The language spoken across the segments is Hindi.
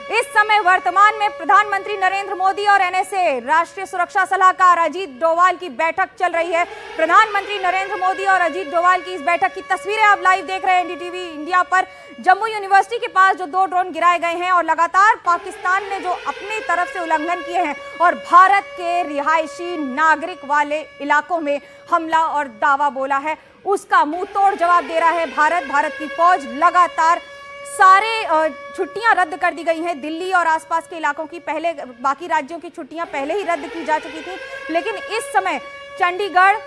इस समय वर्तमान में प्रधानमंत्री नरेंद्र मोदी और एनएसए राष्ट्रीय सुरक्षा सलाहकार अजीत डोवाल की बैठक चल रही है। प्रधानमंत्री नरेंद्र मोदी और अजीत डोवाल की इस बैठक की तस्वीरें आप लाइव देख रहे हैं एनडीटीवी इंडिया पर। जम्मू यूनिवर्सिटी के पास जो 2 ड्रोन गिराए गए हैं और लगातार पाकिस्तान ने जो अपनी तरफ से उल्लंघन किए हैं और भारत के रिहायशी नागरिक वाले इलाकों में हमला और दावा बोला है, उसका मुंह तोड़ जवाब दे रहा है भारत की फौज। लगातार सारे छुट्टियां रद्द कर दी गई हैं। दिल्ली और आसपास के इलाकों की पहले, बाकी राज्यों की छुट्टियां पहले ही रद्द की जा चुकी थी, लेकिन इस समय चंडीगढ़,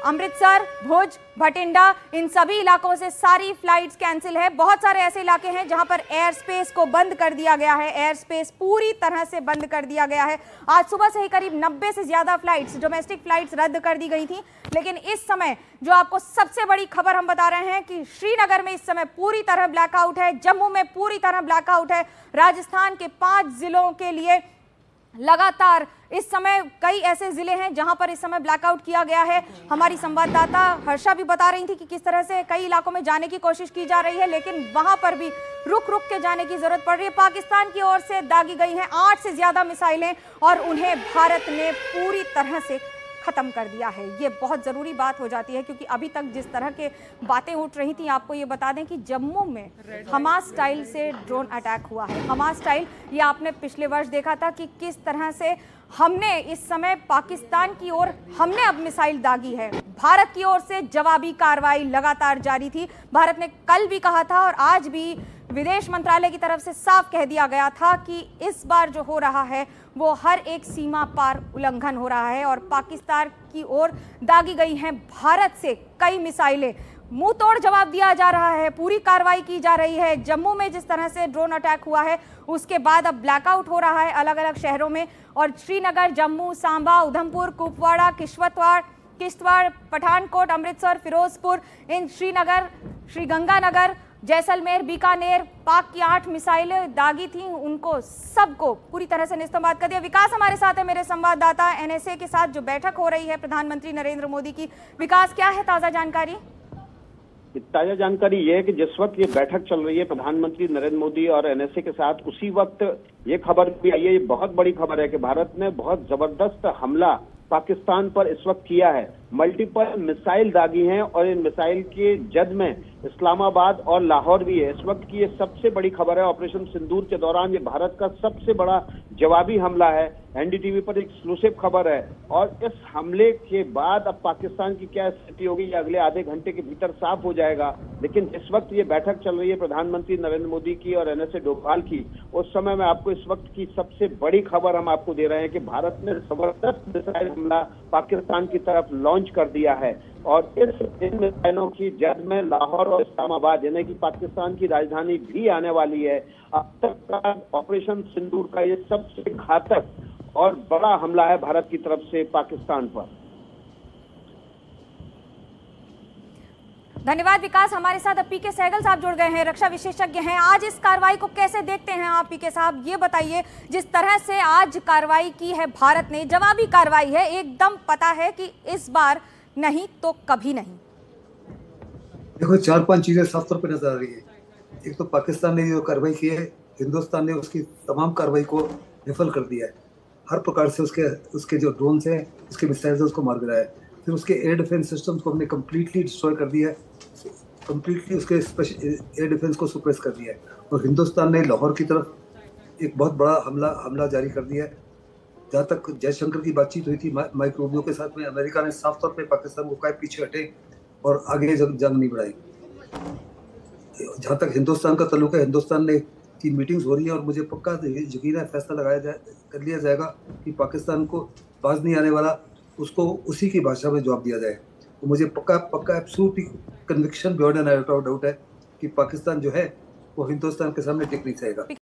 अमृतसर, भुज, भटिंडा, इन सभी इलाकों से सारी फ्लाइट्स कैंसिल है। बहुत सारे ऐसे इलाके हैं जहां पर एयर स्पेस को बंद कर दिया गया है, एयर स्पेस पूरी तरह से बंद कर दिया गया है। आज सुबह से ही करीब 90 से ज्यादा फ्लाइट्स, डोमेस्टिक फ्लाइट्स रद्द कर दी गई थी। लेकिन इस समय जो आपको सबसे बड़ी खबर हम बता रहे हैं कि श्रीनगर में इस समय पूरी तरह ब्लैकआउट है, जम्मू में पूरी तरह ब्लैकआउट है, राजस्थान के 5 जिलों के लिए लगातार इस समय कई ऐसे जिले हैं जहां पर इस समय ब्लैकआउट किया गया है। हमारी संवाददाता हर्षा भी बता रही थी कि किस तरह से कई इलाकों में जाने की कोशिश की जा रही है, लेकिन वहां पर भी रुक रुक के जाने की जरूरत पड़ रही है। पाकिस्तान की ओर से दागी गई हैं 8 से ज्यादा मिसाइलें और उन्हें भारत ने पूरी तरह से खत्म कर दिया है। ये बहुत ज़रूरी बात हो जाती है क्योंकि अभी तक जिस तरह के बातें उठ रही थी, आपको ये बता दें कि जम्मू में हमास स्टाइल से ड्रोन अटैक हुआ है। हमास स्टाइल, ये आपने पिछले वर्ष देखा था कि किस तरह से हमने इस समय पाकिस्तान की ओर हमने अब मिसाइल दागी है। भारत की ओर से जवाबी कार्रवाई लगातार जारी थी। भारत ने कल भी कहा था और आज भी विदेश मंत्रालय की तरफ से साफ कह दिया गया था कि इस बार जो हो रहा है वो हर एक सीमा पार उल्लंघन हो रहा है और पाकिस्तान की ओर दागी गई हैं भारत से कई मिसाइलें। मुंह तोड़ जवाब दिया जा रहा है, पूरी कार्रवाई की जा रही है। जम्मू में जिस तरह से ड्रोन अटैक हुआ है उसके बाद अब ब्लैकआउट हो रहा है अलग अलग शहरों में, और श्रीनगर, जम्मू, सांबा, उधमपुर, कुपवाड़ा, किश्तवाड़, पठानकोट, अमृतसर, फिरोजपुर, इन श्रीनगर, श्रीगंगानगर, जैसलमेर, बीकानेर, पाक की 8 मिसाइलें दागी थी, उनको सबको पूरी तरह से निस्तंबाद कर दिया। विकास हमारे साथ है, मेरे संवाददाता। एनएसए के साथ जो बैठक हो रही है प्रधानमंत्री नरेंद्र मोदी की, विकास क्या है ताजा जानकारी? ताजा जानकारी ये है कि जिस वक्त ये बैठक चल रही है प्रधानमंत्री नरेंद्र मोदी और एनएसए के साथ, उसी वक्त ये खबर भी आई है, ये बहुत बड़ी खबर है कि भारत ने बहुत जबरदस्त हमला पाकिस्तान पर इस वक्त किया है। मल्टीपल मिसाइल दागी हैं और इन मिसाइल के जद में इस्लामाबाद और लाहौर भी है। इस वक्त की ये सबसे बड़ी खबर है। ऑपरेशन सिंदूर के दौरान ये भारत का सबसे बड़ा जवाबी हमला है। एनडीटीवी पर एक एक्सक्लूसिव खबर है और इस हमले के बाद अब पाकिस्तान की क्या स्थिति होगी ये अगले आधे घंटे के भीतर साफ हो जाएगा। लेकिन जिस वक्त ये बैठक चल रही है प्रधानमंत्री नरेंद्र मोदी की और एनएसए डोभाल की, उस समय में आपको इस वक्त की सबसे बड़ी खबर हम आपको दे रहे हैं कि भारत ने जबरदस्त मिसाइल हमला पाकिस्तान की तरफ लॉन्च कर दिया है और इन मिसाइलों की जद में लाहौर और इस्लामाबाद यानी कि पाकिस्तान की राजधानी भी आने वाली है। अब तक का ऑपरेशन सिंदूर का ये सबसे घातक और बड़ा हमला है भारत की तरफ से पाकिस्तान पर। धन्यवाद विकास। हमारे साथ अब पीके सहगल साहब जुड़ गए हैं, रक्षा विशेषज्ञ हैं। आज इस कार्रवाई को कैसे देखते हैं आप पीके साहब, ये बताइए। जिस तरह से आज कार्रवाई की है भारत ने, जवाबी कार्रवाई है, एकदम पता है कि इस बार नहीं तो कभी नहीं। देखो 4-5 चीजें साफ तौर पर नजर आ रही है। एक तो पाकिस्तान ने जो कार्रवाई की है, हिंदुस्तान ने उसकी तमाम कार्रवाई को विफल कर दिया है। हर प्रकार से उसके जो ड्रोन है, उसके मिसाइल से उसको मार गिराया है। फिर उसके एयर डिफेंस सिस्टम्स को हमने कम्प्लीटली डिस्ट्रॉय कर दिया है, कम्प्लीटली उसके एयर डिफेंस को सुप्रेस कर दिया है। और हिंदुस्तान ने लाहौर की तरफ एक बहुत बड़ा हमला जारी कर दिया है। जहाँ तक जयशंकर की बातचीत हुई थी माइक रूबियो के साथ में, अमेरिका ने साफ तौर पे पाकिस्तान को कहा पीछे हटे और आगे जंग नहीं बढ़ाई। जहाँ तक हिंदुस्तान का ताल्लुक है, हिंदुस्तान ने की मीटिंग्स हो रही है और मुझे पक्का यकीन है फैसला कर लिया जाएगा कि पाकिस्तान को बाज नहीं आने वाला, उसको उसी की भाषा में जवाब दिया जाए। तो मुझे पक्का absolutely conviction beyond an doubt है कि पाकिस्तान जो है वो हिंदुस्तान के सामने टिक नहीं सकेगा।